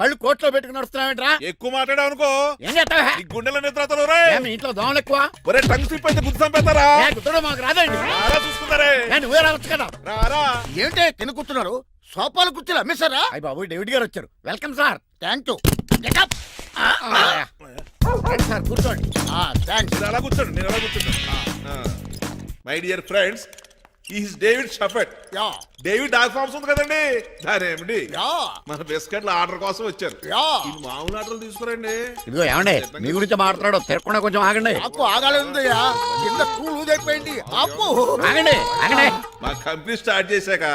కళ్ళు కోట్లో పెట్టుకుని నడుస్తున్నావేంట్రా? ఎక్కువ మాట్లాడావు అనుకో ఏం చేస్తావా? ఈ గుండెల నిద్రతలు రే. మీ ఇంట్లో దోమలు ఎక్కువ? ఒరే టంగ్ స్లిప్ అయితే గుర్తు చంపేస్తారా? గుర్తుడం మాకు రాదండి. రారా చూసుకుంటారే. నువ్వే రావచ్చు కదా. రారా. ఏంటే కింద కూర్చున్నారు? సోఫాలు కూర్చొని అమ్మేశారా? అయ్యి బాబు డేవిడ్ గారు వచ్చారు. Welcome sir. Thank you. Sir కూర్చోండి. థ్యాంక్స్. నేను అలా కూర్చోండి, నేను అలా కూర్చుంటాను. My dear friends, is David షఫెట్. డేవిడ్ డాగ్ ఫార్మ్స్ ఉంది కదండి, దాని ఏమిటి మన బిస్కెట్ల ఆర్డర్ కోసం వచ్చారు. ఈ మామూలు ఆర్డర్లు తీసుకురండి. ఇదిగో ఏమండి మీ గురించి మాట్లాడు, తిరగకుండా కొంచెం ఆగండి. ఆకు ఆగాలి. కింద స్కూల్ ఊదైపోయింది. ఆపు ఆగండి ఆగండి. మా కంపెనీ స్టార్ట్ చేశాక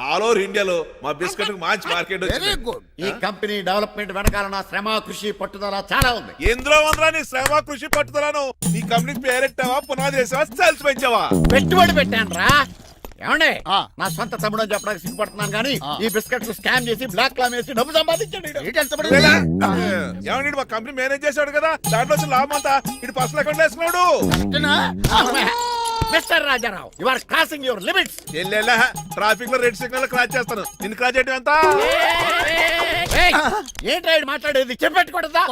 ఆల్ ఓవర్ ఇండియాలో మా బిస్కెట్ మంచి మార్కెట్ వచ్చింది. ఈ కంపెనీ డెవలప్మెంట్ వెనకాల నా శ్రమ కృషి పట్టుదల చాలా ఉంది. ఎందులో ఉందిరా నీ శ్రమ కృషి పట్టుదలను? ఈ కంపెనీకి పేరెట్టావా, పునాది వేసావా, సేల్స్ పెంచావా? పెట్టుబడి పెట్టాను రా. ఏమండి నా సొంత తమ్ముడు అని చెప్పడానికి సిగ్గుపడుతున్నాను కానీ ఈ బిస్కెట్లు స్కామ్ చేసి బ్లాక్ క్లామ్ వేసి డబ్బు సంపాదించండి. ఏమండి మా కంపెనీ మేనేజ్ చేశాడు కదా, దాంట్లో లాభం అంతా ఇటు పర్సనల్ అకౌంట్ వేసుకున్నాడు. Mister Rajarao, you are crossing your limits. Traffic లో రెడ్ సిగ్నల్ క్రాస్ చేస్తాను, నిన్ను క్రాస్ చేయడం ఎంత? ఏంట్రా మాట్లాడేది? చెప్పెట్టుకూడదా?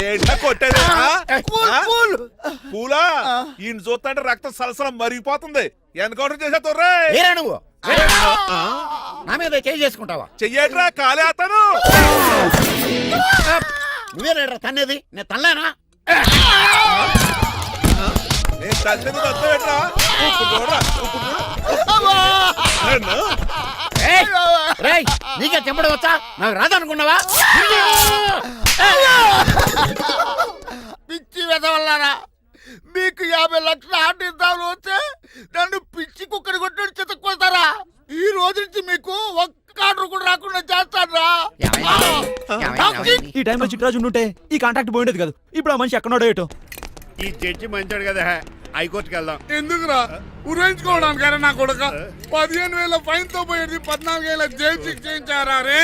ఏంటా కొట్టేది? పూలా ఈయన చూస్తుంటే రక్తం సలసలం మరిగిపోతుంది. ఎన్కౌంటర్ చేసేతో నువ్వు నా మీద చేయి చేసుకుంటావా? చెయ్యట్రా కాలే అతను. నువ్వేనా తన్నేది? నేను తనలేనా? నేను తల్లిని తప్పేట్రా. నీకే చెంపడం వచ్చా? నాకు రాదనుకున్నావా? పిచ్చి వెదవల్లారా, మీకు 50 లక్షల ఆర్డర్ వస్తే నన్ను పిచ్చి కుక్కడి కొట్టి చెతక్కుపోతారా? ఈ రోజు నుంచి మీకు ఒక్క ఆర్డర్ కూడా రాకుండా చేస్తారా? ఈ టైంలో చిట్రాజు ఉంటే ఈ కాంటాక్ట్ పోయిండేది కదా. ఇప్పుడు ఆ మనిషి ఎక్కడో ఏటో. ఈ జడ్జి మంచాడు కదా, హైకోర్టుకి వెళ్దాం. ఎందుకురా ఉరేంచుకోవడానికి? నా కొడుక 15,000 ఫైన్ తో పోయేది 14 ఏళ్ళ జైలు శిక్ష చేయించారా రే?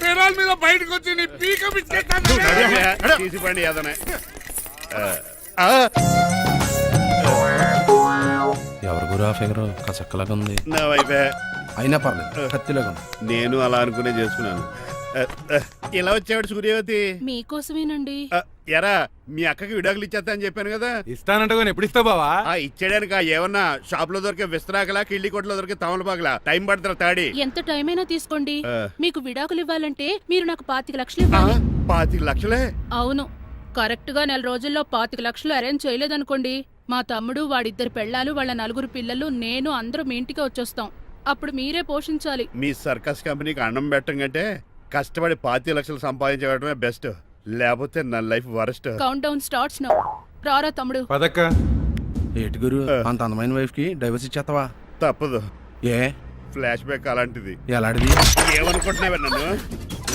పెరాల మీద బయటకు వచ్చి నీ పీక తీసిపండి ఏదనే. ఎవరు గురా ఫిగర్ కసక్కలాగా ఉంది. నా వైపే అయినా పర్లేదు, కత్తిలాగా ఉంది. నేను అలా అనుకునే చేసుకున్నాను. ఇలా వచ్చాడు సూర్యవతి. మీకోసమేనండి. ఎరా మీ అక్కకి విడాకులు ఇచ్చేస్తా అని చెప్పాను కదా. ఇస్తానంటే ఎప్పుడు ఇస్తావు బావా? ఇచ్చేయడానికి ఏమన్నా షాప్ లో దొరికే విస్తరాకలా, కిళ్ళి కొట్లో దొరికే తమలపాకలా టైం పడుతున్నా తాడి. ఎంత టైం అయినా తీసుకోండి. మీకు విడాకులు ఇవ్వాలంటే మీరు నాకు 25 లక్షలు ఇవ్వాలి. 25 లక్షలే? అవును. కరెక్ట్ గా 4 రోజుల్లో 25 లక్షలు అరేంజ్ చేయలేదనుకోండి, మా తమ్ముడు, వాడిద్దరు పెళ్ళాలు, వాళ్ళ 4 పిల్లలు, నేను అందరూ మీ ఇంటికి వచ్చేస్తాం. అప్పుడు మీరే పోషించాలి. మీ సర్కస్ కంపెనీకి అన్నం పెట్టం కంటే కష్టపడి 25 లక్షలు సంపాదించడమే బెస్ట్. లేకపోతే నా life worst. Count down starts now. రారా తమ్ముడు. పదక్క. ఏటి గురు, అంత అందమైన వైఫ్ కి డైవర్స్ ఇచ్చేస్తావా? తప్పదు. ఏ ఫ్లాష్ బ్యాక్ అలాంటిది. ఎలాంటిది? ఏమనుకుంటున్నావే నన్ను?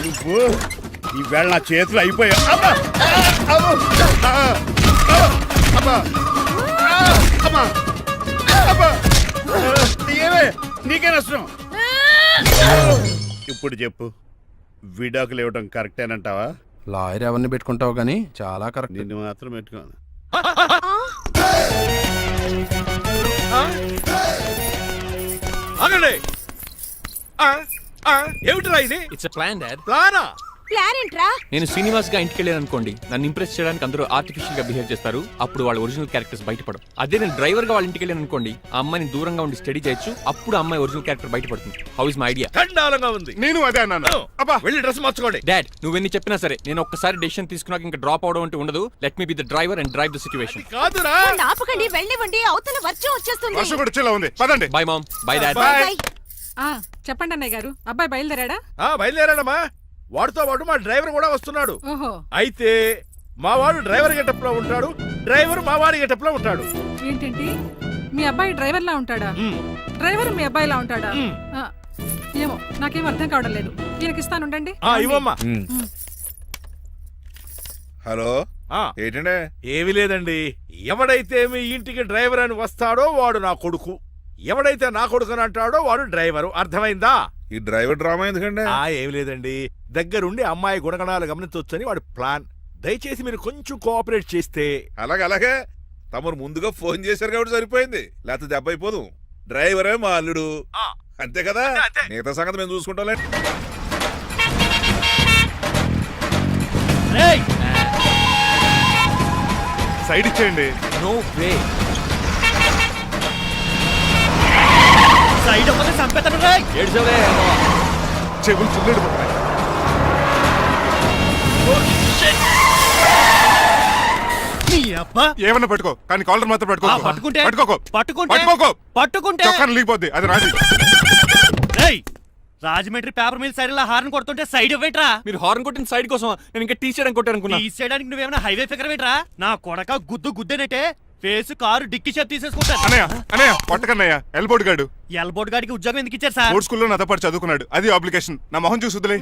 నువ్వు ఈవేళ నా చేతులు అయిపోయా. ఏమే నీకే నష్టం. ఇప్పుడు చెప్పు, విడాకులు ఇవ్వడం కరెక్టేనంటావా? లాయర్ ఎవరిని పెట్టుకుంటావు గానీ చాలా కరెక్ట్. నిన్ను మాత్రం పెట్టుకోను. ఏమిటిరా ఇది? It's plan dad. ప్లానా? ప్లాన్ ఏంట్రా? నేను శ్రీనివాస్ గా ఇంటికి వెళ్ళాను అనుకోండి, నన్ను ఇంప్రెస్ చేయడానికి అందరూ ఆర్టిఫిషియల్ గా బిహేవ్ చేస్తారు. అప్పుడు వాళ్ళ ఒరిజినల్ క్యారెక్టర్స్ బయటపడవు. అదే నేను డ్రైవర్ గా వాళ్ళ ఇంటికి వెళ్ళాను అనుకోండి, ఆ అమ్మాయిని దూరంగా ఉండి స్టడీ చేయొచ్చు. అప్పుడు అమ్మాయి ఒరిజినల్ క్యారెక్టర్ బయటపడుతుంది. How is my idea? ఖండాలంగా ఉంది. నేను అదే అన్నాను. అబ్బా వెళ్ళి డ్రెస్ మార్చుకోండి. డాడ్ నువ్వెన్ని చెప్పినా సరే, నేను ఒక్కసారి డెసిషన్ తీసుకున్నాక ఇంకా డ్రాప్ అవడం అంటే ఉండదు. Let me be the driver and drive the situation. కాదురా, ఆపకండి, వెళ్ళనివ్వండి. అవతల వర్షం వచ్చేస్తుంది. వర్షం కూడా చిల్ల ఉంది. పదండి. Bye mom. Bye dad. చెప్పండి అన్నయ్య గారు, అబ్బాయి బయలుదేరాడా? బయలుదేరాడమ్మా. వాడితో పాటు మా డ్రైవర్ కూడా వస్తున్నాడు. ఓహో. అయితే మా వాడు డ్రైవర్ గెటప్ లో ఉంటాడు, డ్రైవర్ మా వాడి గెటప్ లో ఉంటాడు. ఏంటండి, మీ అబ్బాయి డ్రైవర్ లా ఉంటాడా? డ్రైవర్ మీ అబ్బాయిలా ఉంటాడా? ఏమో నాకేం అర్థం కావడం లేదు. ఈయనకి ఇస్తాను ఉండండి. ఇవ్వమ్మా. హలో, ఏంటంటే? ఏమీ లేదండి. ఎవడైతే మీ ఇంటికి డ్రైవర్ అని వస్తాడో వాడు నా కొడుకు, ఎవడైతే నా కొడుకు అని అంటాడో వాడు డ్రైవరు. అర్థమైందా? ఈ డ్రైవర్ డ్రామా ఎందుకంటే ఏమి లేదండి, దగ్గరుండి అమ్మాయి గుణగణాలు గమనించొచ్చని వాడి ప్లాన్. దయచేసి మీరు కొంచెం కోఆపరేట్ చేస్తే. అలాగే తమరు ముందుగా ఫోన్ చేశారు కాబట్టి సరిపోయింది, లేకపోతే దెబ్బ అయిపోదు. డ్రైవరే మా అల్లుడు, అంతే కదా. మిగతా సంగతి మేము చూసుకుంటాం. సైడ్ ఇచ్చేయండి. No way. సైడ్ అవ్వదు చంపేతాను రే. ఏడ్చవే. చెవులు చుల్లెడు. నీ అబ్బా. ఏమన్నా పట్టుకో కానీ కాలర్ మాత్రం పట్టుకో. పట్టుకుంటే పట్టుకోకో. పట్టుకుంటే పట్టుకోకో. పట్టుకుంటే చొక్కాను లీగిపోద్ది. అది రాజీ. రేయ్, రాజమండ్రి పేపర్ మిల్ సైడ్ లా హార్న్ కొడుతుంటే సైడ్ ఇవ్వేట్రా. మీరు హార్న్ కొట్టిన సైడ్ కోసం నేను ఇంకా టీ చేయడానికి కొట్టాను అనుకున్నా. తీసేయడానికి నువ్వేమైనా హైవే ఫిగర్ వేట్రా. నా కొడక గుద్దు గుద్దేనట్టే ఫేస్ కారు డిక్కి షేప్ తీసేసుకుంటాను. అన్నయ్య అన్నయ్య పట్టకన్నయ్య ఎల్బోర్డ్ గాడు. ఎల్బోర్డ్ గాడికి ఉద్యోగం ఎందుకు ఇచ్చారు సార్? బోర్డ్ స్కూల్లో నాతో పాటు చదువుకున్నాడు. అది అప్లికేషన్. నా మొహం చూసి వదిలే.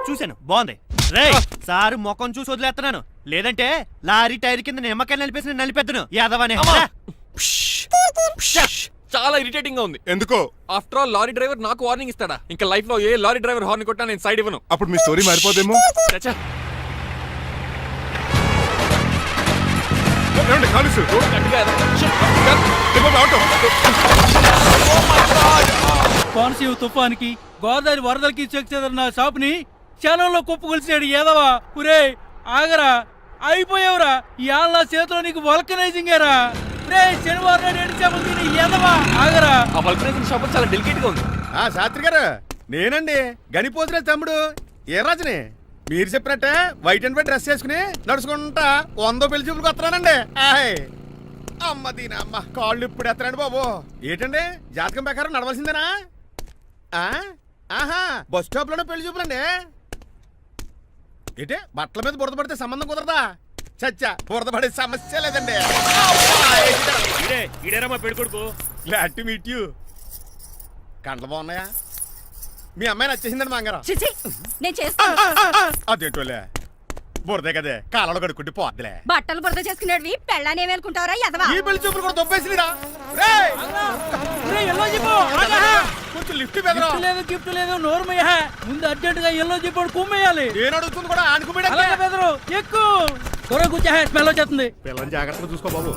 చూశాను, బాగుంది. రే సారు ముఖం చూసి వదిలేస్తున్నాను, లేదంటే లారీ టైర్ కింద నిమ్మకాయలు నలిపేసి నలిపెద్దను యాదవనే. చాలా ఇరిటేటింగ్ గా ఉంది. ఎందుకో? ఆఫ్టర్ ఆల్ లారీ డ్రైవర్ నాకు వార్నింగ్ ఇస్తాడా? ఇంకా లైఫ్ లో ఏ లారీ డ్రైవర్ హార్న్ కొట్టా నేను సైడ్ ఇవ్వను. అప్పుడు మీ స్టోరీ మారిపోదేమో. చచ్చా. ఏమండి, కాలుసు. గట్టిగా ఏదో. Shit. ఆటో. కోనసీమ తుఫానికి గోదావరి వరదలకి చెక్ చెదరిన షాప్ని క్షణంలో కుప్పగొలిచాడు ఏదవా. ఒరే ఆగరా, అయిపోయావురా. ఇవాళ నా చేతిలో నీకు వల్కనైజింగ్ ఏరా. రే శనివారం నాడు ఏడు చేపలు తిని ఏదవా ఆగరా. ఆ వల్కనైజింగ్ షాప్ చాలా డెలికేట్ గా ఉంది. శాస్త్రి గారు, నేనండి గనిపోతున్న తమ్ముడు ఏ రాజుని. మీరు చెప్పినట్టే వైట్ అండ్ వైట్ డ్రెస్ వేసుకుని నడుచుకుంటా 100 పెళ్లి చూపులకు వస్తున్నానండి. అమ్మ దీని అమ్మ కాళ్ళు ఇప్పుడు ఎత్తరండి బాబు. ఏంటండి జాతకం ప్రకారం నడవలసిందేనా? ఆహా, బస్ స్టాప్ లోనే పెళ్లి చూపులండి. ఏంటే బట్టల మీద బురద పడితే సంబంధం కుదరదా? చచ్చా, బురద పడే సమస్య లేదండి. ఇడేరా మా పెళ్ళికొడుకు. Glad to meet you. కండ్లు బాగున్నాయా? మీ అమ్మాయి నచ్చేసిందండి మంగారం. నేను చేస్తాను. అదేంటోలే, బురదే కదే కాలంలో కడుక్కుంటే పోద్దులే. బట్టలు బురద చేసుకునేవి పెళ్ళానే వేలుకుంటావరా ఎదవా. ఈ పెళ్లి చూపులు కూడా దొబ్బేసిరా. కొంచెం లిఫ్ట్ బెదరా. లేదు గిఫ్ట్ లేదు, నోరుమయ్య. ముందు అర్జెంట్ గా ఎల్లో చెప్పాడు కుమ్మేయాలి. నేను అడుగుతుంది కూడా ఆనుకుపోయి బెదరు ఎక్కువ త్వరగా కూర్చో, స్మెల్ వచ్చేస్తుంది. పిల్లని జాగ్రత్తగా చూసుకో బాబు.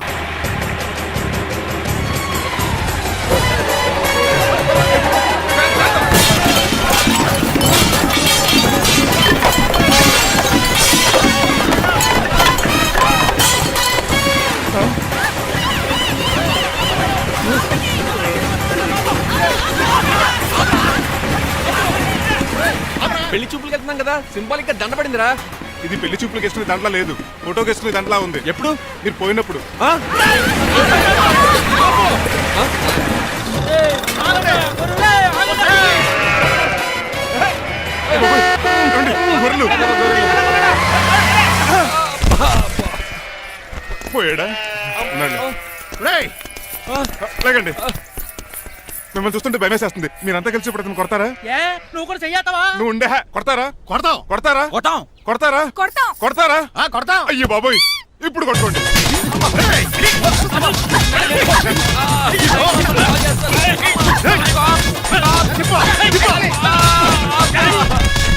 పెళ్లి చూపులకు వెళ్తున్నాం కదా, సింబాలిక్ గా దండ పడిందిరా. ఇది పెళ్లి చూపులకు వేసుకునే దాంట్లో లేదు, ఫోటోకి వేసుకునే దాంట్లో ఉంది. ఎప్పుడు? మీరు పోయినప్పుడు. పోయాడా? లేకండి, మిమ్మల్ని చూస్తుంటే భయమేసేస్తుంది. మీరంతా కలిసి ఇప్పుడు అతను కొడతారా? నువ్వు కూడా చెయ్యతావా? నువ్వు ఉండే కొడతారా? కొడతాం కొడతారా? కొడతాం కొడతారా? కొడతాం. కొడతారా? కొడతాం. అయ్యో బాబోయ్, ఇప్పుడు కొట్టుకోండి.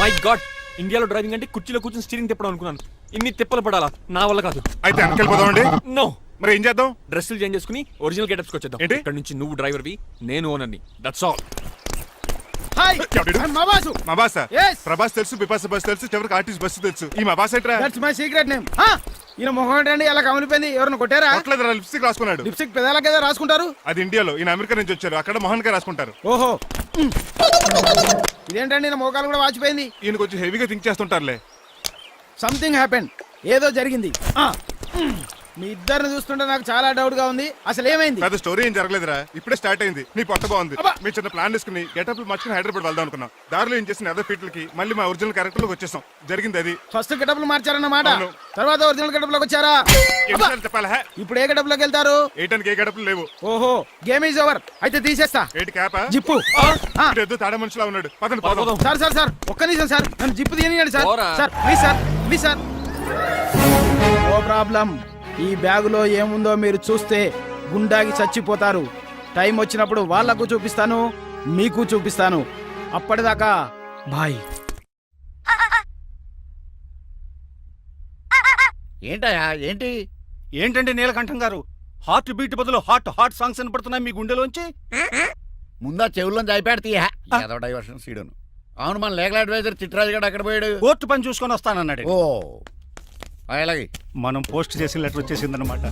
మై గాడ్, ఇండియాలో డ్రైవింగ్ అంటే కుర్చీలో కూర్చొని స్టీరింగ్ తిప్పడం అనుకున్నాను. ఇన్ని తిప్పలు పడాలా? నా వల్ల కాదు. అయితే వెనకెళ్ళిపోదామండి. నో. మరి ఏం చేద్దాం? డ్రెస్సులు చేంజ్ చేసుకుని ఒరిజినల్ గెటప్స్ వచ్చేద్దాం. ఏంటి? ఇక్కడ నుంచి నువ్వు డ్రైవర్వి, నేను ఓనర్ని. That's all. హాయ్, ఎవడు? మా బాసు. మా బాస. Yes. ప్రభాస్ తెలుసు, బిపాస బస్ తెలుసు, చివరికి ఆర్టిస్ట్ బస్సు తెలుసు. ఈ మా బాస్ ఏంట్రా? That's my secret name. ఈయన మొహం ఏంటండి ఎలా కమిలిపోయింది? ఎవరిని కొట్టారా? కొట్టలేదురా, లిప్స్టిక్ రాసుకున్నాడు. లిప్స్టిక్ పెదాల కదా రాసుకుంటారు. అది ఇండియాలో, ఈయన అమెరికా నుంచి వచ్చారు. అక్కడ మోహన్ గారు రాసుకుంటారు. ఓహో, ఇదేంటండి నా మోకాలు కూడా వాచిపోయింది. ఈయన కొంచెం హెవీగా థింక్ చేస్తుంటారులే. సంథింగ్ హ్యాపెన్, ఏదో జరిగింది. మీ ఇద్దరిని చూస్తుంటే నాకు చాలా డౌట్ గా ఉంది. అసలు ఏమైంది? పెద్ద స్టోరీ ఏం జరగలేదురా, ఇప్పుడే స్టార్ట్ అయింది. నీ పొట్ట బాగుంది. అబ్బా. మేము చిన్న ప్లాన్ తీసుకుని గెటప్ మార్చుకుని హైదరాబాద్ వెళ్దాం అనుకున్నాం. దారిలో ఏం చేసిన అదే ఫీట్లకి మళ్ళీ మా ఒరిజినల్ క్యారెక్టర్ లోకి వచ్చేసాం. జరిగింది అది. ఫస్ట్ గెటప్లు మార్చారన్నమాట, అవును. తర్వాత ఒరిజినల్ గెటప్ లోకి వచ్చారా? ఎన్నిసార్లు చెప్పాలా? ఇప్పుడు ఏ గెటప్ లోకి వెళ్తారు? ఏటానికి ఏ గడపలు లేవు. ఓహో, గేమ్ ఈజ్ ఓవర్. అయితే తీసేస్తా. ఏటి క్యాపా? జిప్పు. ఎద్దు తాడ మనుషులా ఉన్నాడు. పదండి పోదాం. సార్ సార్ సార్, ఒక్క నిమిషం సార్, నన్ను జిప్పు తీయనియండి సార్. పోరా. Sir please sir, please sir. No problem. ఈ బ్యాగులో ఏముందో మీరు చూస్తే గుండాగి చచ్చిపోతారు. టైం వచ్చినప్పుడు వాళ్లకు చూపిస్తాను, మీకు చూపిస్తాను. అప్పటిదాకా బాయ్. ఏంటయ్యా ఏంటి? ఏంటండి నీలకంఠం గారు, హార్ట్ బీట్ బదులు హాట్ హాట్ సాంగ్స్ వినపడుతున్నాయి మీ గుండెలోంచి. ముందా చెవుల్లో జాయిపెడతీయా ఏదో డైవర్షన్ సీడును. అవును, మన లీగల్ అడ్వైజర్ చిట్రాజు గారు అక్కడ పోయాడు. కోర్టు పని చూసుకొని వస్తానన్నాడు. ఓ, అలాగే మనం పోస్ట్ చేసిన లెటర్ వచ్చేసిందనమాట.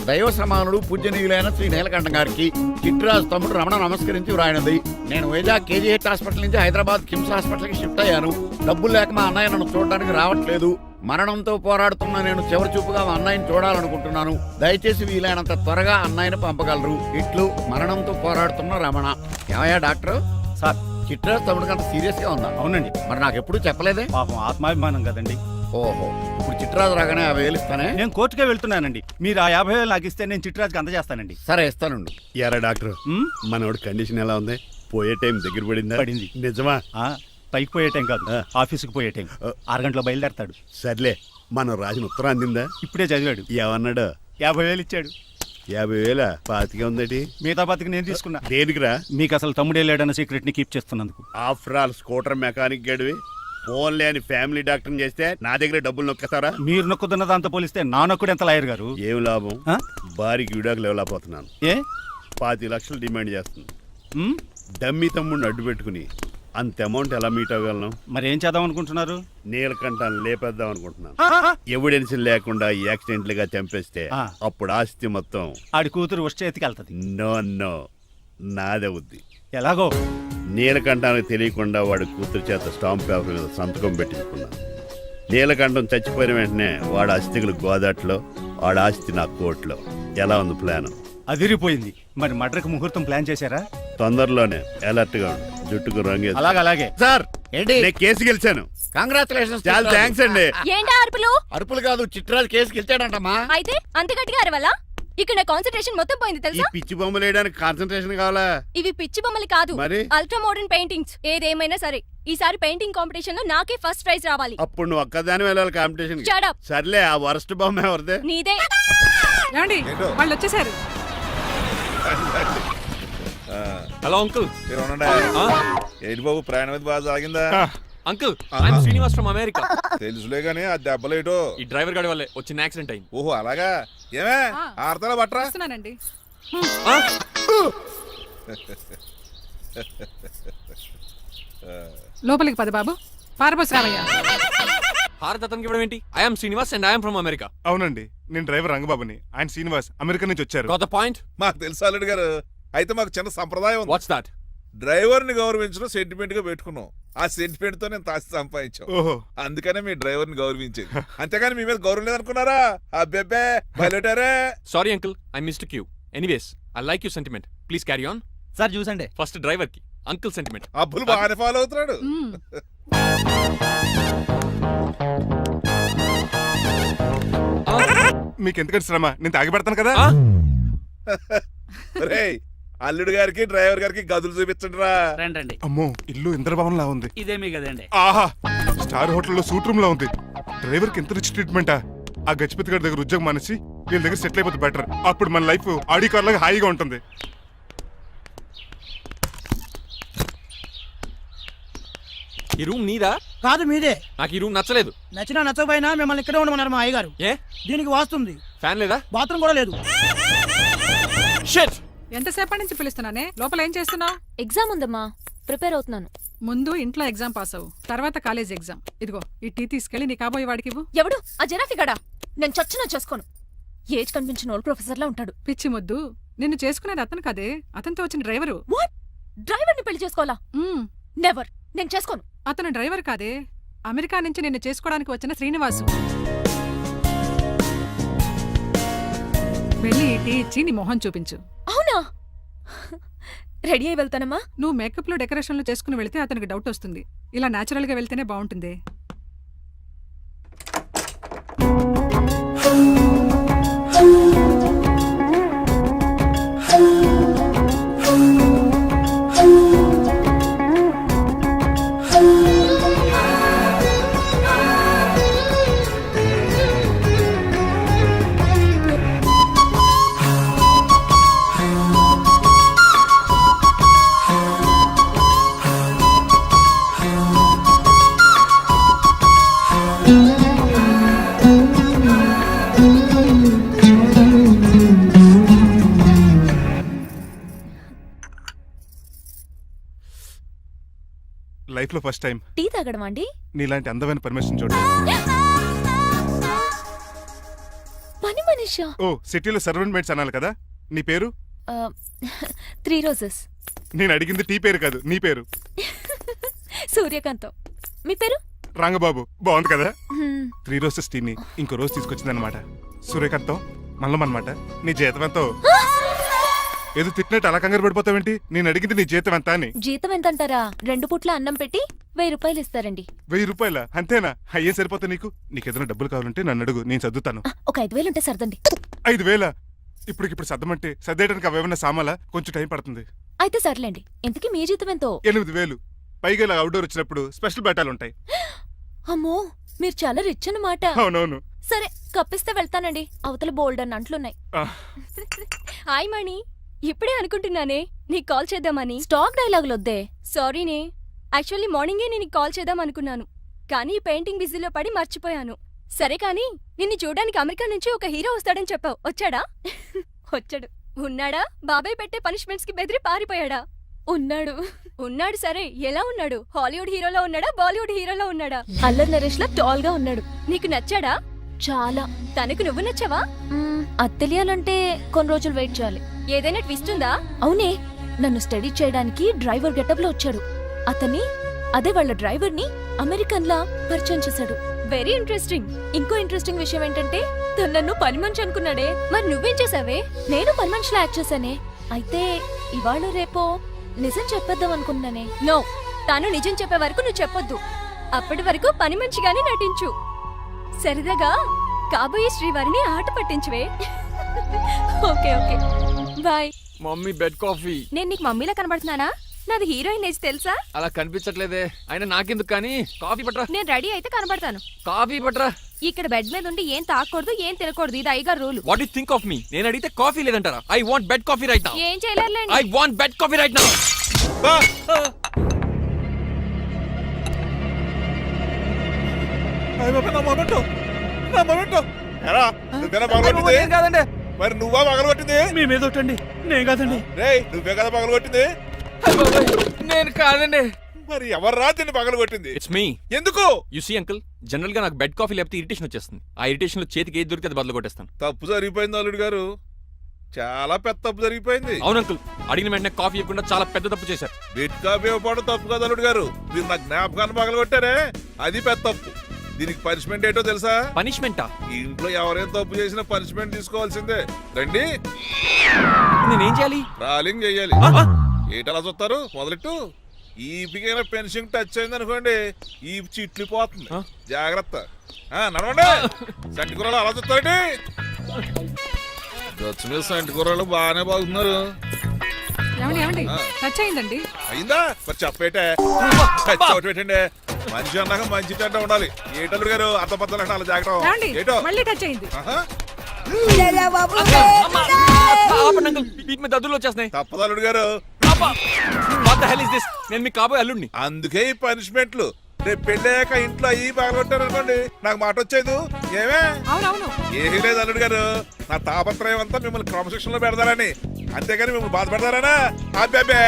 దైవ సమానుడు పూజనీయులైన శ్రీ నీలకంఠం గారికి చిట్రాజు తమ్ముడు రమణ నమస్కరించి వ్రాయినది. నేను వైజాగ్ కేజీహెచ్ హాస్పిటల్ నుంచి హైదరాబాద్ కిమ్స్ హాస్పిటల్కి షిఫ్ట్ అయ్యాను. డబ్బులు లేక మా అన్నయ్య నన్ను చూడడానికి రావట్లేదు. మరణంతో పోరాడుతున్న నేను చివరి చూపుగా మా అన్నయ్యని చూడాలనుకుంటున్నాను. దయచేసి వీలైనంత త్వరగా అన్నయ్యని పంపగలరు. ఇట్లు మరణంతో పోరాడుతున్న రమణ. ఏమయ్యా డాక్టర్? సార్, చిట్రాజు తమ్ముడికి అంత సీరియస్ గా ఉందా? అవునండి. మరి నాకు ఎప్పుడు చెప్పలేదే? పాపం ఆత్మాభిమానం కదండి. ఓహో, ఇప్పుడు చిట్రాజు రాగానే 50,000 ఇస్తానే. నేను కోర్టుకే వెళ్తున్నానండి. మీరు ఆ 50,000 నాకు ఇస్తే నేను చిట్రాజుకి అందజేస్తానండి. సరే ఇస్తానండి. ఎరా డాక్టర్, మనోడి కండిషన్ ఎలా ఉంది? పోయే టైం దగ్గర పడిందా? పడింది. నిజమా? పైకి పోయే టైం కాదు, ఆఫీస్కి పోయే టైం. 6 గంటలో బయలుదేరతాడు. సర్లే, మనం రాసిన ఉత్తరం అందిందా? ఇప్పుడే చదివాడు. ఏమన్నాడు? 50,000 ఇచ్చాడు. 50,000 పాతికే ఉందటి. మిగతా బతికి నేను తీసుకున్నా. దేనికిరా? మీకు అసలు తమ్ముడే లేడన్న సీక్రెట్ ని కీప్ చేస్తున్నందుకు. ఆఫ్టర్ ఆల్ స్కూటర్ మెకానిక్ గడివి ఫోన్ లేని ఫ్యామిలీ డాక్టర్ చేస్తే నా దగ్గర డబ్బులు నొక్కేస్తారా? మీరు నొక్కుతున్న దాంతో పోలిస్తే నా నొక్కుడు ఎంత లాయర్ గారు? ఏం లాభం? భారీకి విడాకులు ఇవ్వలేకపోతున్నాను. ఏ 25 లక్షలు డిమాండ్ చేస్తుంది. డమ్మి తమ్ముడిని అడ్డు పెట్టుకుని అంత అమౌంట్ ఎలా మీట్ అవ్వగలను? మరి ఏం చేద్దాం అనుకుంటున్నారు? నీలకంఠాన్ని లేపేద్దాం అనుకుంటున్నాను. ఎవిడెన్స్ లేకుండా యాక్సిడెంట్ గా చంపేస్తే అప్పుడు ఆస్తి మొత్తం ఆడి కూతురు వచ్చే ఎత్తికెళ్తది. నో నాదవుద్ది. ఎలాగో నీలకంఠానికి తెలియకుండా వాడి కూతురు చేత స్టాంప్ పేపర్ మీద సంతకం పెట్టించుకున్నాను. నీలకంఠం చచ్చిపోయిన వెంటనే వాడి అస్థికులు గోదాట్లో, వాడి ఆస్తి నా కోర్టులో. ఎలా ఉంది ప్లాన్? అదిరిపోయింది. మరి మర్డర్కి ముహూర్తం ప్లాన్ చేశారా? తొందరలోనే. అలర్ట్ గా ఉండు. జుట్టుకు రంగు. అలాగే సార్, ఏంటి? నేను కేసు గెలిచాను. కంగ్రాచులేషన్స్. చాలా థ్యాంక్స్ అండి. ఏంటా అరుపులు? అరుపులు కాదు, చిట్రాజు కేసు గెలిచాడంటమ్మా. అయితే అంత గట్టిగా అరవాలా? ఇక్కడ నా కాన్సంట్రేషన్ మొత్తం పోయింది ఈ తెలుసా? పిచ్చి బొమ్మలు వేయడానికి కాన్సన్ట్రేషన్ కావాలా? ఇవి పిచ్చి బొమ్మలు కాదు, మరి? Ultra modern paintings. ఏదేమైనా సరే ఈసారి పెయింటింగ్ కాంపిటీషన్ లో నాకే ఫస్ట్ ప్రైజ్ రావాలి. అప్పుడు నువ్వు ఒక్కదాని వెళ్ళాలి కాంపిటీషన్. Shut up. సర్లే, ఆ వరస్ట్ బొమ్మ ఎవరిదే? నీదే. ఏమండి వాళ్ళు వచ్చేసారు. Hello uncle. ఏంటి బాబు, ప్రయాణం అయితే బాగా సాగిందా? Uncle, I'm Srinivas from America. తెలుసులే గానీ ఆ దెబ్బలేటో ఈ డ్రైవర్ గాడి వల్లే వచ్చిన యాక్సిడెంట్ అయింది. ఓహో అలాగా. ఏమే ఆడతారా బట్రా? వస్తున్నానండి. లోపలికి పద బాబు. పారబోస్ రావయ్య. భారత్ అతనికి ఇవ్వడం ఏంటి? I'm Srinivas and I'm from America. అవునండి, నేను డ్రైవర్ రంగబాబుని. ఆయన శ్రీనివాస్ అమెరికా నుంచి వచ్చారు. Got the point? మాకు తెలుసు అల్లుడు గారు. అయితే మాకు చిన్న సంప్రదాయం ఉంది. What's that? డ్రైవర్ ని గౌరవించడం సెంటిమెంట్ గా పెట్టుకున్నాం. ఆ సెంటిమెంట్ తో నేను తాసి సంపాదించాం. ఓహో, అందుకనే మీ డ్రైవర్ ని గౌరవించేది. అంతేగాని మీ మీద గౌరవం లేదనుకున్నారా? అబ్బెబ్బే బయలుటారే. Sorry uncle, I missed you. Anyways, I like you sentiment. Please carry on. Sir చూసండి. ఫస్ట్ డ్రైవర్ కి అంకుల్ సెంటిమెంట్. అబ్బులు బాగానే ఫాలో అవుతున్నాడు. మీకు ఎందుకంటే శ్రమ, నేను తాగి పెడతాను కదా. రేయ్, అల్లుడు గారికి డ్రైవర్ గారికి గదులు చూపించండి రా. రండి. అమ్మో, ఇల్లు ఇంద్రభవన్ లా ఉంది. ఇదేమీ కదండి. ఆహా, స్టార్ హోటల్లో సూట్ రూమ్ లా ఉంది. డ్రైవర్ కి ఎంత రిచ్ ట్రీట్మెంటా. ఆ గజపతి గారి దగ్గర ఉద్యోగం మానేసి వీళ్ళ దగ్గర సెటిల్ అయిపోతే బెటర్. అప్పుడు మన లైఫ్ ఆడి కార్ లాగా హాయిగా ఉంటుంది. ఈ రూమ్ నీదా? కాదు మీదే. నాకు ఈ రూమ్ నచ్చలేదు. నచ్చినా నచ్చకపోయినా మిమ్మల్ని ఇక్కడే ఉండమన్నారు మా అయ్యగారు. ఏ దీనికి వాస్తుంది. ఫ్యాన్ లేదా? బాత్రూమ్ కూడా లేదు. షిట్. ఎంతసేపటి నుంచి పిలుస్తున్నానే? లోపల ఏం చేస్తున్నావు? ఎగ్జామ్ ఉందమ్మా, ప్రిపేర్ అవుతున్నాను. ముందు ఇంట్లో ఎగ్జామ్ పాస్ అవ్వు, తర్వాత కాలేజ్ ఎగ్జామ్. ఇదిగో ఈ టీ తీసుకెళ్లి నీ కాబోయే వాడికి ఇవ్వు. ఎవడు ఆ జరాఫీ గడా? నేను చచ్చినా చేసుకోను. ఏజ్ కనిపించిన ఓల్డ్ ప్రొఫెసర్ లా ఉంటాడు. పిచ్చి ముద్దు, నిన్ను చేసుకునేది అతను కదే, అతనితో వచ్చిన డ్రైవరు. వాట్? డ్రైవర్ ని పెళ్లి చేసుకోవాలా? నెవర్, నేను చేసుకోను. అతను డ్రైవర్ కాదే, అమెరికా నుంచి నిన్ను చేసుకోవడానికి వచ్చిన శ్రీనివాసు. వెళ్ళి ఈ టీ ఇచ్చి నీ మొహం చూపించు. అవునా? రెడీ అయి వెళ్తానమ్మా. నువ్వు మేకప్ లో డెకరేషన్లు చేసుకుని వెళితే అతనికి డౌట్ వస్తుంది. ఇలా నేచురల్ గా వెళ్తేనే బాగుంటుంది. లైఫ్ లో ఫస్ట్ టైం టీ తాగడం అండి. నీలాంటి అందమైన పర్మిషన్ చూడండి. నిషా ఓ సిటీలో సర్వెంట్ మేట్స్ అనాలి కదా. నీ పేరు? 3 రోజెస్. నేను అడిగింది టీ పేరు కాదు, నీ పేరు. సూర్యకాంతం. మీ పేరు? రంగబాబు. బాగుంది కదా. 3 రోజెస్ టీని ఇంకో రోజు తీసుకొచ్చిందనమాట. సూర్యకాంతం మల్లం అనమాట. నీ జీతం ఎంతో? ఏదో తిట్టినట్టు అలా కంగారు పడిపోతావేంటి? నేను అడిగింది నీ జీతం ఎంత అని. జీతం ఎంత అంటారా? 2 పూట్ల అన్నం పెట్టి 1000 రూపాయలు ఇస్తారండి. 1000 రూపాయల? అంతేనా? అయ్యే సరిపోతా నీకు. నీకేదైనా డబ్బులు కావాలంటే నన్ను అడుగు, నేను చదువుతాను. ఒక 5000 ఉంటే సర్దండి. 5000? ఇప్పటికిప్పుడు సర్దమంటే సర్దేయడానికి అవేమన్నా సామాలా? కొంచెం టైం పడుతుంది. అయితే సర్లేండి. ఇంతకీ మీ జీతం ఎంతో? 8000. పైగా ఇలా అవుట్డోర్ వచ్చినప్పుడు స్పెషల్ బట్టాలుంటాయి. అమ్మో, మీరు చాలా రిచ్ అన్నమాట. అవునవును. సరే, కప్పిస్తే వెళ్తానండి. అవతల బోల్డ్ అన్న అంట్లున్నాయి. హాయ్ మణి, ఇప్పుడే అనుకుంటున్నానే నీకు కాల్ చేద్దామని. స్టాక్ డైలాగులు వద్దే. సారీనే, యాక్చువల్లీ మార్నింగే నేను కాల్ చేద్దాం అనుకున్నాను, కానీ పెయింటింగ్ బిజీలో పడి మర్చిపోయాను. సరే కానీ నిన్ను చూడడానికి అమెరికా నుంచి ఒక హీరో వస్తాడని చెప్పావు. వచ్చాడా? వచ్చాడు. ఉన్నాడా? బాబాయ్ పెట్టే పనిష్మెంట్స్ కి బెదిరి పారిపోయాడా? ఉన్నాడు. ఉన్నాడు. సరే, ఎలా ఉన్నాడు? హాలీవుడ్ హీరోలో ఉన్నాడా, బాలీవుడ్ హీరోలో ఉన్నాడా? అల్లరి నరేష్ లా టాల్ గా ఉన్నాడు. నీకు నచ్చాడా? చాలా. తనకు నువ్వు నచ్చావా? అది తెలియాలంటే కొన్ని రోజులు వెయిట్ చేయాలి. ఏదైనా ట్విస్ట్ ఉందా? అవునే, నన్ను స్టడీ చేయడానికి డ్రైవర్ గెటప్ లో వచ్చాడు. అదే వాళ్ళ డ్రైవర్ ని అమెరికన్ లా పరిచయం చేశాడు. Very interesting. ఇంకో ఇంట్రెస్టింగ్ విషయం ఏంటంటే తను నన్ను పని మనిషి అనుకున్నాడే. మరి నువ్వేం చేసావే? నేను పని మనిషిలా యాక్ట్ చేశానే. అయితే ఇవాళ రేపో నిజం చెప్పేద్దాం అనుకున్నానే. నో, తాను నిజం చెప్పే వరకు నువ్వు చెప్పొద్దు. అప్పటి వరకు పని మనిషిగానే నటించు. సరదాగా కాబోయే శ్రీవారిని ఆట పట్టించువే. Okay okay, bye. Mummy bed coffee. నేను నీకు మమ్మీలా కనబడుతున్నానా? నాది హీరోయిన్ ఏజ్ తెలుసా? అలా కనిపించట్లేదే. అయినా నాకెందుకు కానీ. కాఫీ పట్రా. నేను రెడీ అయితే కనబడతాను. కాఫీ పట్రా. ఇక్కడ బెడ్ మీద ఉండి ఏం తాకూడదు, ఏం తినకూడదు. ఇది అయ్యగారు rule. What you think of me? నేను అడిగితే కాఫీ లేదంటారా? I want bed coffee right now. ఏం చేయలేరులేండి. I want bed coffee right now. కాదండి, మరి నువ్వా పగలగొట్టింది? మీ మీద ఒకటండి. నేను కాదండి. రేయ్, నువ్వే కదా పగలగొట్టింది? నేను కాదండి. మరి ఎవర్రా దీన్ని పగలగొట్టింది? It's me. ఎందుకు? యు సీ అంకుల్, జనరల్ గా నాకు బెడ్ కాఫీ లేకపోతే ఇరిటేషన్ వచ్చేస్తుంది. ఆ ఇరిటేషన్ లో చేతికి ఏది దొరికితే అది బదులు కొట్టేస్తాను. తప్పు జరిగిపోయింది అల్లుడు గారు, చాలా పెద్ద తప్పు జరిగిపోయింది. అవును అంకుల్, అడిగిన వెంటనే కాఫీ ఇవ్వకుండా చాలా పెద్ద తప్పు చేశారు. బెడ్ కాఫీ ఇవ్వడం తప్పు కదా అల్లుడు గారు, మీరు నా జ్ఞాపకాన్ని పగలగొట్టారే, అది పెద్ద తప్పు. దీనికి పనిష్మెంట్ ఏంటో తెలుసా? పనిష్మెంటా? ఇంట్లో ఎవరైనా తప్పు చేసినా పనిష్మెంట్ తీసుకోవాల్సిందే. రండి. నేనేం చేయాలి? రాలింగ్ చెయ్యాలి. ఏంటలా చూస్తారు? మొదలెట్టు. ఈపికైనా పెన్షన్ టచ్ అయింది అనుకోండి, ఈ చిట్లు పోతుంది. జాగ్రత్త. నడవండి. సంటి కూరలు అలా చూస్తారండి. గచ్చు మీద సంటి కూరలు బాగానే బాగుతున్నారు. ఏమండి టచ్ అయిందండి. అయిందా? మరి చెప్పేటే టచ్ అవుట్ పెట్టండి. మంచి అన్నాక మంచి చెడ్డ ఉండాలి. ఏటల్లుడు గారు అర్థపద్దలు అంటే అలా జాగ్రత్త. ఏటో మళ్ళీ టచ్ అయింది. వీటి మీద దద్దులు వచ్చేస్తున్నాయి. తప్పదల్లుడు గారు. నేను మీకు కాబోయే అల్లుడిని. అందుకే ఈ పనిష్మెంట్లు. రేపు పెళ్ళాక ఇంట్లో అయ్యి బాగుంటారు అనుకోండి, నాకు మాట వచ్చేది ఏమే? అవునవును. ఏమీ లేదు అల్లుడు గారు, నా తాపత్రయం అంతా మిమ్మల్ని క్రమశిక్షణలో పెడతారని, అంతేగాని మిమ్మల్ని బాధ పెడతారనా? అబ్బే.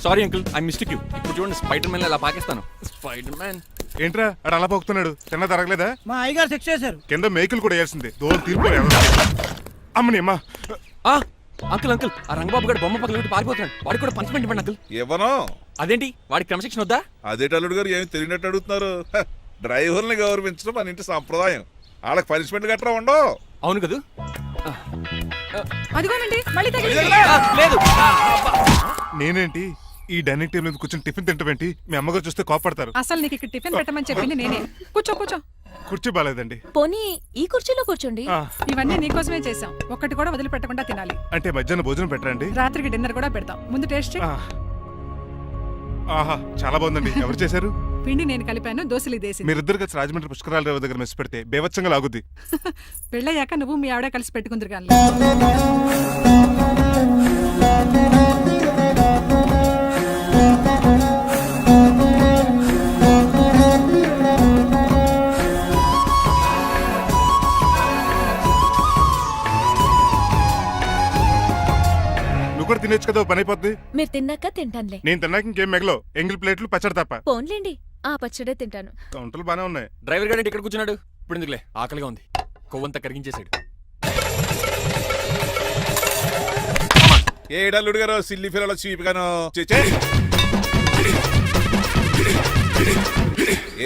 Sorry uncle, I mistake you. ఇప్పుడు చూడండి, స్పైడర్ మ్యాన్ అలా పాకిస్తాను. స్పైడర్ మ్యాన్ ఏంట్రా అడు అలా పోతున్నాడు? తిన్న తరగలేదా? మా అయ్యగారు సెక్స్ చేశారు. కింద మేకులు కూడా వేయాల్సిందే. దోలు తీరిపోయా. అమ్మని అమ్మా. అంకుల్ అంకుల్, ఆ రంగబాబు గారు బొమ్మ పక్కన పెట్టి పారిపోతున్నాడు. వాడికి కూడా పనిష్మెంట్ ఇవ్వండి అంకుల్. ఇవ్వను. అదేంటి, వాడికి క్రమశిక్షణ వద్దా? అదేటి అల్లుడు గారు, ఏమి తెలియనట్టు అడుగుతున్నారు? డ్రైవర్ని గౌరవించడం మన ఇంటి సంప్రదాయం. వాళ్ళకి పనిష్మెంట్ గట్రా ఉండవు. అవును కదా. అదిగోనండి మళ్ళీ తగిలింది. లేదు. నేనేంటి ఈ డైనింగ్ టేబుల్ మీద కూర్చొని టిఫిన్ తింటామేంటి? మీ అమ్మగారు చూస్తే కోపడతారు. అసలు నీకు ఇక్కడ టిఫిన్ పెట్టమని చెప్పింది నేనే. కూర్చో కూర్చో. కుర్చీ బాలేదండి. పోనీ ఈ కుర్చీలో కూర్చోండి. ఇవన్నీ నీకోసమే చేసాం. ఒక్కటి కూడా వదిలిపెట్టకుండా తినాలి. అంటే మధ్యాహ్నం భోజనం పెట్టరండి? రాత్రికి డిన్నర్ కూడా పెడతాం. ముందు టేస్ట్ చేయి. ఆహా, చాలా బాగుందండి. ఎవరు చేశారు? పిండి నేను కలిపాను, దోశలు దేశీ. మీరిద్దరు కలిసి రాజమండ్రి పుష్కరాల రేవు దగ్గర మెస్ పెడితే బేవచ్చంగా లాగుద్ది. పెళ్ళయ్యాక నువ్వు మీ ఆవిడ కలిసి పెట్టుకుందరు కానీ. కూడా తినేచ్చు కదా, పని అయిపోద్ది. మీరు తిన్నాక తింటానులే. నేను తిన్నాక ఇంకేం మిగలవు. ఎంగిల్ ప్లేట్లు పచ్చడి తప్ప. పోన్లేండి, ఆ పచ్చడే తింటాను. కౌంటర్లు బానే ఉన్నాయి. డ్రైవర్ గారు ఇక్కడ కూర్చున్నాడు. ఇప్పుడు ఎందుకులే, ఆకలిగా ఉంది. కొవ్వంతా కరిగించేశాడు. ఏడల్లుడు గారు సిల్లి ఫిల్లల చీపిగాను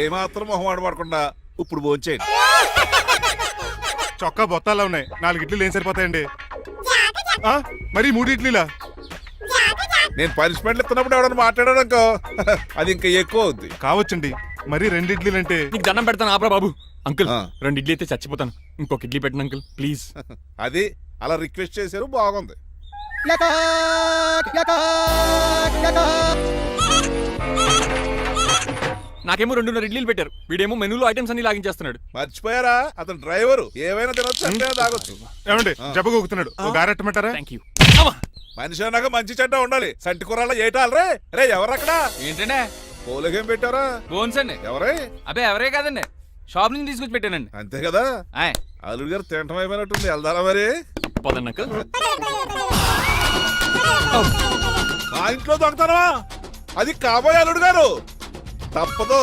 ఏమాత్రం మొహమాట పడకుండా ఇప్పుడు భోంచేయండి. చొక్కా బొత్తాలా ఉన్నాయి, 4 ఇడ్లీలు ఏం సరిపోతాయండి? ఆ, మరి 3 ఇడ్లీలా? నేను పనిష్మెంట్లు ఇస్తున్నప్పుడు ఎవడన్నా మాట్లాడాడనుకో అది ఇంకా ఎక్కువ అవుద్ది. కావచ్చండి, మరి 2 ఇడ్లీలు అంటే. నీకు దండం పెడతాను ఆపరా బాబు. అంకుల్ ఆ. 2 ఇడ్లీ అయితే చచ్చిపోతాను. ఇంకొక ఇడ్లీ పెట్టండి అంకుల్ ప్లీజ్. అది అలా రిక్వెస్ట్ చేశారు, బాగుంది. నాకేమో 2.5 ఇడ్లీలు పెట్టారు, వీడేమో మెనూలో ఐటమ్స్ అన్ని లాగించేస్తున్నాడు. మర్చిపోయారా, అతను డ్రైవరు, ఏమైనా తినొచ్చు అంటే తాగొచ్చు. ఏమండి జబ్బగొక్కుతున్నాడు, ఓ గారెట్టమంటారా? Thank you. మనిషి అన్నాక మంచి చెడ్డ ఉండాలి. సంటి కూరల్లో ఏటాలరే. రే ఎవరక్కడ? ఏంటంటే పోలేకేం పెట్టారా? బోన్స్ అండి. ఎవరే? అబ్బే ఎవరే కాదండి, షాప్ నుంచి తీసుకొచ్చి పెట్టానండి. అంతే కదా. ఆయ్. అల్లుడు గారు తింటం అయిపోయినట్టుంది, వెళ్దారా మరి? పదండి అంకుల్. మా ఇంట్లో దొంగతనమా? అది కాబోయే అల్లుడు గారు. తప్పదు,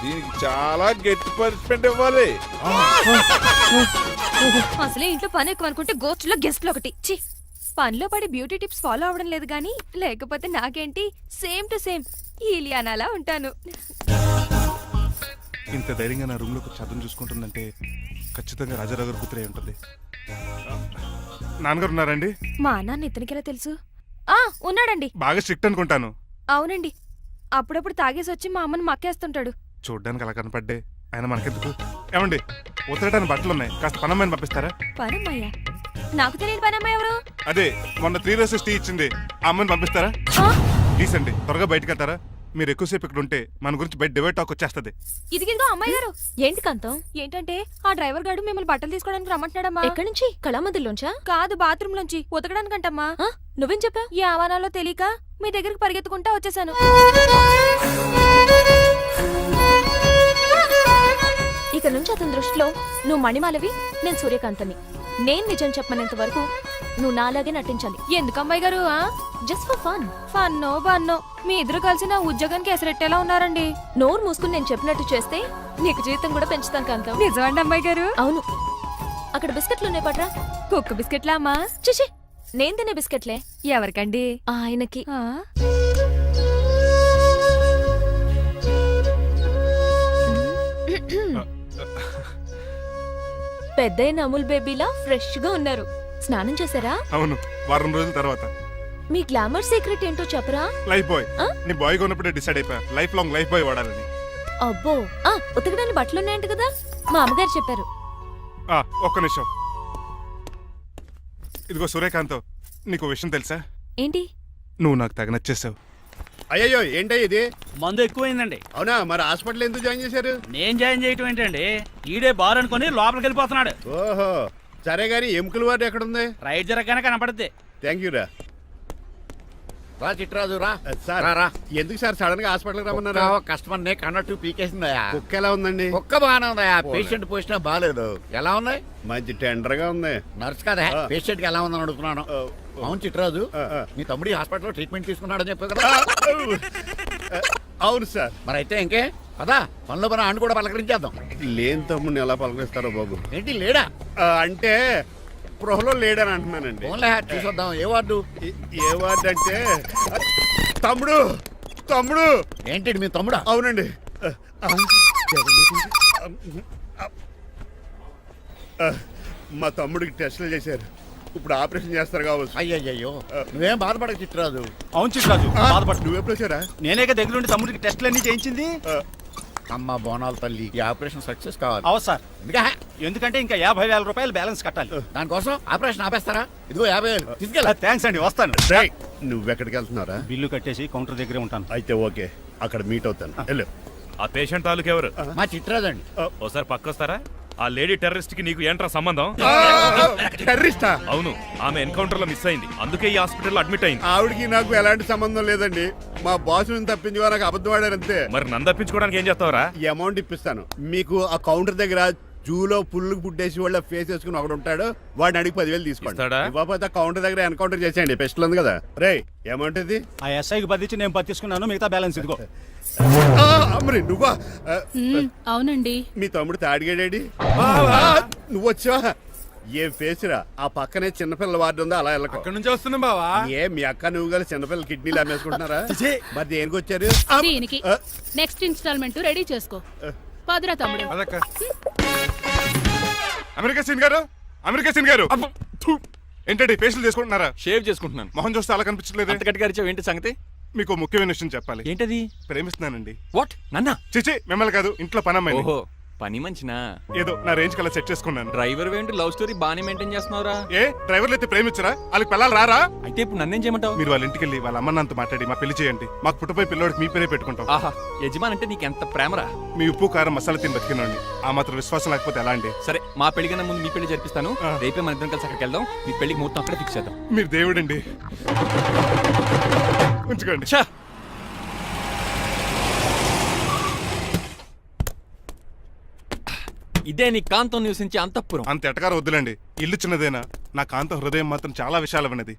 దీనికి చాలా గట్టి పనిష్మెంట్ ఇవ్వాలి. అసలే ఇంట్లో పని ఎక్కువ అనుకుంటే గోస్ట్లో గెస్ట్లు ఒకటి. ఛీ, పనిలో పడి బ్యూటీ టిప్స్ ఫాలో అవడం లేదు గానీ లేకపోతే నాకేంటి సేమ్ టు సేమ్ ఈలియానాలా ఉంటాను. ఇంత ధైర్యంగా నా రూమ్ లో చదువు చూసుకుంటుందంటే ఖచ్చితంగా రాజారావు గారు కూతురే ఉంటుంది. నాన్నగారు ఉన్నారండి? మా నాన్న ఇతనికెలా తెలుసు? ఆ ఉన్నాడండి. బాగా స్ట్రిక్ట్ అనుకుంటాను. అవునండి, అప్పుడప్పుడు తాగేసి వచ్చి మా అమ్మని మక్కేస్తుంటాడు. చూడ్డానికి అలా కనపడ్డే ఆయన మనకెందుకు? ఏమండి, ఉతరటానికి బట్టలు ఉన్నాయి, కాస్త పనమ్మని పంపిస్తారా? పనమ్మయ్య? నాకు తెలియని పనమ్మ ఎవరు? అదే మొన్న 3 రోజెస్ టీ ఇచ్చింది, ఆ అమ్మని పంపిస్తారా? ఆ, ప్లీజ్ అండి, త్వరగా బయటకు వెళ్తారా? మీరు ఎక్కువసేపు ఇక్కడ ఉంటే మన గురించి బయట డివైడ్ టాక్ వచ్చేస్తుంది. ఇదిగిదిగో అమ్మాయి గారు. ఏంటి కాంతం? ఏంటంటే ఆ డ్రైవర్ గారు మిమ్మల్ని బట్టలు తీసుకోవడానికి రమ్మంటున్నాడమ్మా. ఎక్కడి నుంచి? కళామందిలోంచా? కాదు, బాత్రూమ్ లోంచి ఉతకడానికంటమ్మా. నువ్వేం చెప్పావు? ఈ ఆవానాలో తెలియక మీ దగ్గరికి పరిగెత్తుకుంటా వచ్చేసాను. ఇక నుంచి అతని దృష్టిలో నువ్వు మణిమాలవి, నేను సూర్యకాంతని. నేను నిజం చెప్పనంత వరకు నువ్వు నాలాగే నటించాలి. ఎందుకు అమ్మాయి గారు? Just for fun. ఫన్నో బన్నో మీ ఇద్దరు కలిసి నా ఉద్యోగానికి ఎసరెట్టేలా ఉన్నారండి. నోరు మూసుకుని నేను చెప్పినట్టు చేస్తే నీకు జీతం కూడా పెంచుతాను కాంతం. నిజమండి అమ్మాయి గారు? అవును. అక్కడ బిస్కెట్లు ఉన్నాయి పట్రా. కుక్క బిస్కెట్లా అమ్మా? చిచి, నేను తినే బిస్కెట్లే. ఎవరికండి? ఆయనకి. పెద్దయిన అమూల్ బేబీలా ఫ్రెష్ గా ఉన్నారు. స్నానం చేశారా? అవును, వారం రోజుల తర్వాత. మీ గ్లామర్ సీక్రెట్ ఏంటో చెప్పరా? Lifebuoy. నీ బాయ్ కొన్నప్పుడే డిసైడ్ అయిపోయా లైఫ్ లాంగ్ లైఫ్ బాయ్ వాడాలని. అబ్బో, ఉతకడానికి బట్టలు ఉన్నాయంట కదా, మా అమ్మగారు చెప్పారు. ఒక్క నిమిషం. ఇదిగో సూర్యకాంత్, నీకు విషయం తెలుసా? ఏంటి? నువ్వు నాకు తెగ నచ్చేసావు. అయ్యయ్యో, ఏంటో ఇది? మందు ఎక్కువైందండి. అవునా, మరి హాస్పిటల్ ఎందుకు జాయిన్ చేశారు? నేను జాయిన్ చేయటం ఏంటండి, ఈడే బార్ అనుకుని లోపలికి వెళ్ళిపోతున్నాడు. ఓహో, సరే గాని ఎముకల వార్డు ఎక్కడుంది? రైట్ జరగగానే కనపడుద్ది. థ్యాంక్ యూ రా. రా చిట్రాజు రా. సార్ రా, రా. ఎందుకు సార్ సడన్ గా హాస్పిటల్ రమ్మన్నారా? కస్టమర్ నే కన్నట్టు పీకేసిందయా. కుక్క ఎలా ఉందండి? ఒక్క బాగానే ఉందయా, పేషెంట్ పోసినా బాగాలేదు. ఎలా ఉన్నాయి? మంచి టెండర్ గా ఉంది. నర్స్ కదా, పేషెంట్ కి ఎలా ఉందని అడుగుతున్నాను. అవును చిట్రాజు, మీ తమ్ముడి హాస్పిటల్లో ట్రీట్మెంట్ తీసుకున్నాడని చెప్పావు కదా. అవును సార్. మరి అయితే ఇంకే కదా, పనిలో పని ఆండు కూడా పలకరించేద్దాం. లేని తమ్ముడిని ఎలా పలకరిస్తారో బాబు. ఏంటి లేడా? అంటే గృహలో లేడని అంటున్నానండి. ఓన్లే చూసొద్దాం. ఏ వార్డు? ఏ వార్డు అంటే తమ్ముడు. తమ్ముడు ఏంటి మీ తమ్ముడా? అవునండి. మా తమ్ముడికి టెస్టులు చేశారు, ఇప్పుడు ఆపరేషన్ చేస్తారు కావచ్చు. అయ్యయ్యో, నువ్వేం బాధపడక చిట్రాజు. అవును చిట్రాజు, బాధపడు. నువ్వు ఎప్పుడు వచ్చారా? నేనేక దగ్గరుండి తమ్ముడికి టెస్టులన్నీ చేయించింది. అమ్మ బోనాల తల్లి, ఈ ఆపరేషన్ సక్సెస్ కావాలి. అవు సార్, ఎందుకా? ఎందుకంటే ఇంకా 50,000 రూపాయలు బ్యాలెన్స్ కట్టాలి. దానికోసం ఆపరేషన్ ఆపేస్తారా? ఇదిగో 50,000 తీసుకెళ్ళ. థ్యాంక్స్ అండి, వస్తాను. నువ్వెక్కడికి వెళ్తున్నారా? బిల్లు కట్టేసి కౌంటర్ దగ్గరే ఉంటాను. అయితే ఓకే, అక్కడ మీట్ అవుతాను. వెళ్ళు. ఆ పేషెంట్ తాలూకు ఎవరు? మా చిట్రాజు అండి. ఓసారి పక్కొస్తారా? ఆ లేడీ టెర్రరిస్ట్ కి నీకు ఏంట్రా సంబంధం? టెర్రరిస్టా? అవును, ఆమె ఎన్కౌంటర్ లో మిస్ అయింది, అందుకే ఈ హాస్పిటల్ అడ్మిట్ అయింది. ఆవిడకి నాకు ఎలాంటి సంబంధం లేదండి. మా బాస్ ని తప్పించుకో, నాకు అబద్ధం ఆడారంతే. మరి నన్ను తప్పించుకోవడానికి ఏం చేస్తావురా? ఈ అమౌంట్ ఇప్పిస్తాను మీకు. ఆ కౌంటర్ దగ్గర జూలో పుల్లుకు పుట్టేసి వాళ్ళ ఫేస్ వేసుకుని ఒకడు ఉంటాడు, వాడిని అడిగి 10,000 తీసుకోండి. ఇవ్వకపోతే కౌంటర్ దగ్గర ఎన్కౌంటర్ చేసేయండి. పెస్టల్ ఉంది కదా. రే, అమౌంట్ ఇది? ఆ ఎస్ఐకి బదిలించి నేను బతిసుకున్నాను, మిగతా బ్యాలెన్స్ ఇదిగో. అమ్మరి నువ్వా? అవునండి. మీ తమ్ముడు తాడిగాడేడి? నువ్వు వచ్చావా? ఏ ఫేసురా ఆ పక్కనే చిన్నపిల్లల వార్డు ఉందో అలా వెళ్ళకు. అక్కడ నుంచి వస్తున్నాం బావా. ఏ మీ అక్క నువ్వు గల చిన్నపిల్లల కిడ్నీలు అమ్మేసుకుంటున్నారా? మరి దేనికి వచ్చారు? దీనికి నెక్స్ట్ ఇన్స్టాల్మెంట్ రెడీ చేసుకో. పదరా తమ్ముడు. అదక్క. అమెరికా సీన్ గారు, అమెరికా సీన్ గారు, థు. ఏంటండి ఫేషియల్ చేసుకుంటున్నారా? షేవ్ చేసుకుంటున్నాను. మొహం చూస్తే అలా కనిపించట్లేదు. అంత గట్టిగా అరిచావు, ఏంటి సంగతి? మీకు ముఖ్యమైన విషయం చెప్పాలి. ఏంటది? ప్రేమిస్తున్నానండి. వాట్? నన్నా? చిచి మిమ్మల్ని కాదు, ఇంట్లో పని అమ్మాయి. ఓహో, పని మంచినా? ఏదో నా రేంజ్ కల్లా సెట్ చేసుకున్నాను. డ్రైవర్ ఏంటి లవ్ స్టోరీ బానే మెయింటైన్ చేస్తున్నావురా? ఏ డ్రైవర్లు అయితే ప్రేమించరా? వాళ్ళకి పిల్లలు రారా? అయితే ఇప్పుడు నన్నేం చేయమంటావు? మీరు వాళ్ళ ఇంటికి వెళ్ళి వాళ్ళ అమ్మ నాన్నతో మాట్లాడి మా పెళ్లి చేయండి. మాకు పుట్టపోయి పిల్లోడికి మీ పేరే పెట్టుకుంటాం. ఆహా, యజమాన్ అంటే నీకు ఎంత ప్రేమరా? మీ ఉప్పు కారం మసాలా తిని బతికినండి. ఆ మాత్రం విశ్వాసం లేకపోతే ఎలా అండి? సరే, మా పెళ్లి కన్నా ముందు మీ పెళ్లి జరిపిస్తాను. ఆ. రేపే మన ఇద్దరం కలిసి అక్కడికి వెళ్దాం. మీ పెళ్లికి ముహూర్తం అక్కడే ఫిక్స్ చేద్దాం. మీరు దేవుడండి. ఉంచుకోండి. ఛా! ఇదే నీ కాంతం నివసించే అంతఃపురం. అంత ఎటకారం వద్దులండి. ఇల్లు చిన్నదేనా, నా కాంత హృదయం మాత్రం చాలా విశాలమైనది.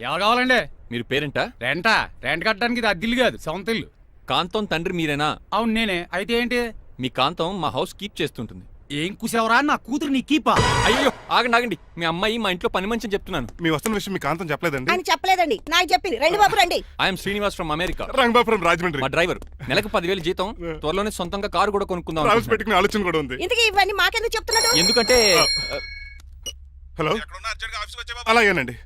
ఎవరు కావాలండి? మీరు పేరెంటా? రెంటా? రెంట్ కట్టడానికి ఇది అద్దిల్లు కాదు, సొంత ఇల్లు. కాంతం తండ్రి మీరేనా? అవును నేనే. అయితే ఏంటి? మీ కాంతం మా హౌస్ కీప్ చేస్తుంటుంది. ఏం కూసావరా? నా కూతురు నీ కీపా? అయ్యో, ఆగండి ఆగండి. మీ అమ్మాయి మా ఇంట్లో పని మంచి అని చెప్తున్నాను. మీ వస్తున్న విషయం మీ కాంతం చెప్పలేదండి? అని చెప్పలేదండి, నాకు చెప్పింది. రండి బాబు రండి. I'm Srinivas from America. Rangabapuram Rajahmundry. మా డ్రైవర్. నెలకు 10,000 జీతం. త్వరలోనే సొంతంగా కారు కూడా కొనుక్కుందాం ట్రావెల్స్ అనుకుంటున్నాను. పెట్టుకునే ఆలోచన కూడా ఉంది. ఇంతకీ ఇవన్నీ మాకెందుకు చెప్తున్నాడు? ఎందుకంటే హలో, అలాగేనండి.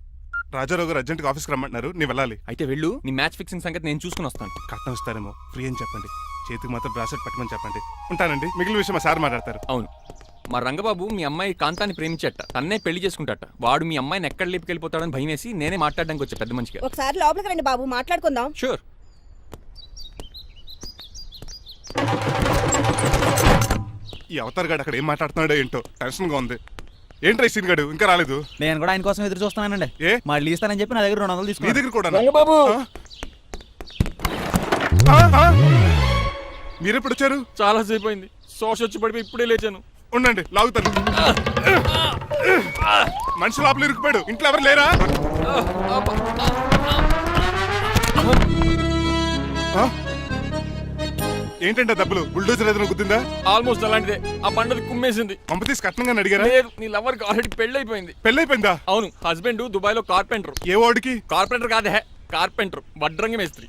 రాజారావు గారు అర్జెంట్గా ఆఫీస్కి రమ్మంటున్నారు, నీ వెళ్ళాలి. అయితే వెళ్ళు. నీ మ్యాచ్ ఫిక్సింగ్ సంగతి నేను చూసుకుని వస్తాను. కట్నం ఇస్తారేమో, ఫ్రీ అని చెప్పండి. చేతికి మాత్రం బ్రాసెట్ పట్టమని చెప్పండి. ఉంటానండి. మిగిలిన విషయం మా సార్ మాట్లాడతారు. అవును, మా రంగబాబు మీ అమ్మాయి కాంతాన్ని ప్రేమించట. తన్నే పెళ్లి చేసుకుంటాట. వాడు మీ అమ్మాయిని ఎక్కడ లేపుకెళ్ళిపోతాడని భయం వేసి నేనే మాట్లాడడానికి వచ్చా పెద్ద మంచిగా. ఒకసారి లోపలికి రండి బాబు, మాట్లాడుకుందాం. షూర్. ఈ అవతార్ గాడు అక్కడ ఏం మాట్లాడుతున్నాడో ఏంటో టెన్షన్గా ఉంది. ఏంట్రా ఈ సీన్ గాడు ఇంకా రాలేదు? నేను కూడా ఆయన కోసం ఎదురు చూస్తున్నానండి. ఏ మళ్ళీ ఇస్తానని చెప్పి నా దగ్గర 200 మీ తీసుకున్నాను. దగ్గర కూడా? రంగబాబు, మీరెప్పుడు వచ్చారు? చాలా సేపు అయింది. శోష వచ్చి పడిపోయి ఇప్పుడే లేచాను. ఉండండి, లాగుతాను. మనిషి లోపల ఇరుక్కుపోయాడు. ఇంట్లో ఎవరు లేరా? ఆ? ఏంటంటే డబ్బులు బుల్డోజర్ ఏదైనా గుద్దిందా? ఆల్మోస్ట్ అలాంటిదే. ఆ బండది కుమ్మేసింది. పంప తీసి కట్నంగా అడిగారా? లేదు, నీ లవర్కి ఆల్రెడీ పెళ్లి అయిపోయింది. పెళ్ళైపోయిందా? అవును, హస్బెండ్ దుబాయ్ లో కార్పెంటర్. ఏ వాడికి? కార్పెంటర్ కాదే, కార్పెంటర్. వడ్రంగి మేస్త్రి.